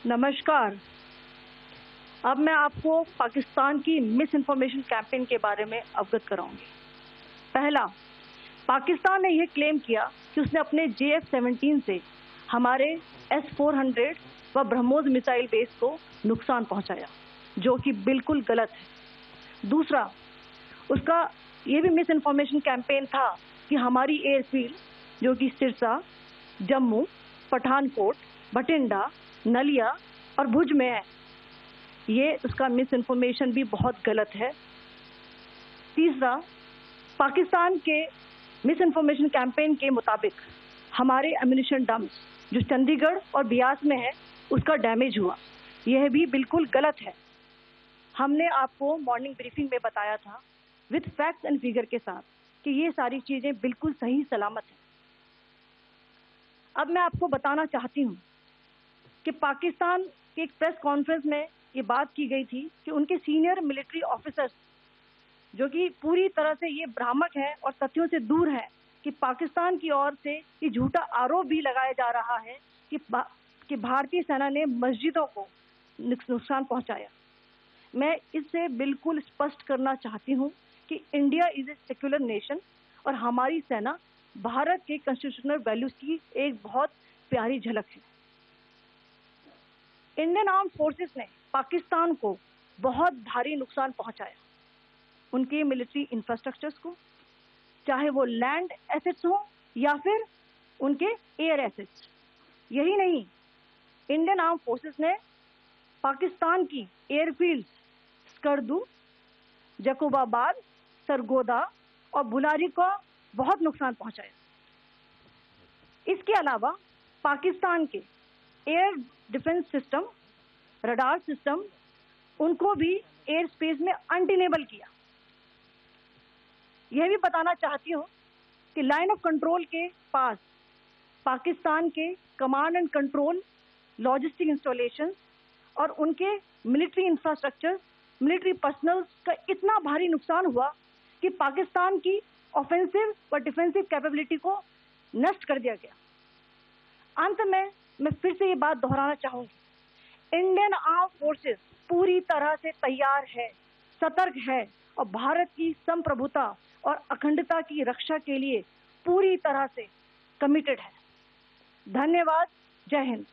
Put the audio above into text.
नमस्कार। अब मैं आपको पाकिस्तान की मिस इन्फॉर्मेशन कैंपेन के बारे में अवगत कराऊंगी। पहला, पाकिस्तान ने यह क्लेम किया कि उसने अपने JF-17 से हमारे S-400 व ब्रह्मोस मिसाइल बेस को नुकसान पहुंचाया, जो कि बिल्कुल गलत है। दूसरा, उसका यह भी मिस इन्फॉर्मेशन कैंपेन था कि हमारी एयरफील्ड, जो कि सिरसा, जम्मू, पठानकोट, बठिंडा, नलिया और भुज में है, ये उसका मिस इन्फॉर्मेशन भी बहुत गलत है। तीसरा, पाकिस्तान के मिस इन्फॉर्मेशन कैंपेन के मुताबिक हमारे एम्यूनिशन डंप्स जो चंडीगढ़ और बियास में है, उसका डैमेज हुआ, यह भी बिल्कुल गलत है। हमने आपको मॉर्निंग ब्रीफिंग में बताया था विद फैक्ट्स एंड फिगर के साथ कि ये सारी चीजें बिल्कुल सही सलामत हैं। अब मैं आपको बताना चाहती हूँ कि पाकिस्तान के एक प्रेस कॉन्फ्रेंस में ये बात की गई थी कि उनके सीनियर मिलिट्री ऑफिसर्स, जो कि पूरी तरह से ये भ्रामक है और तथ्यों से दूर है, कि पाकिस्तान की ओर से ये झूठा आरोप भी लगाया जा रहा है कि भारतीय सेना ने मस्जिदों को नुकसान पहुंचाया। मैं इससे बिल्कुल स्पष्ट करना चाहती हूं कि India is a secular nation और हमारी सेना भारत के कॉन्स्टिट्यूशनल वैल्यूज की एक बहुत प्यारी झलक है। इंडियन आर्म फोर्सेस ने पाकिस्तान को बहुत भारी नुकसान पहुंचाया, उनके मिलिट्री इंफ्रास्ट्रक्चर्स को, चाहे वो लैंड एसेट्स हो या फिर उनके एयर एसेट्स। यही नहीं, इंडियन आर्म फोर्सेस ने पाकिस्तान की एयरफील्ड्स स्कर्दू, जकोबाबाद, सरगोदा और बुलारी को बहुत नुकसान पहुंचाया। इसके अलावा पाकिस्तान के air defence system, radar system, उनको भी एयर स्पेस में अनटेनेबल किया। यह भी बताना चाहती हूं कि लाइन ऑफ कंट्रोल के पास पाकिस्तान के command and control, logistic installation और उनके मिलिट्री इंफ्रास्ट्रक्चर, मिलिट्री पर्सनल का इतना भारी नुकसान हुआ कि पाकिस्तान की ऑफेंसिव व डिफेंसिव कैपेबिलिटी को नष्ट कर दिया गया। अंत में मैं फिर से ये बात दोहराना चाहूंगी, इंडियन आर्म फोर्सेस पूरी तरह से तैयार है, सतर्क है और भारत की संप्रभुता और अखंडता की रक्षा के लिए पूरी तरह से कमिटेड है। धन्यवाद। जय हिंद।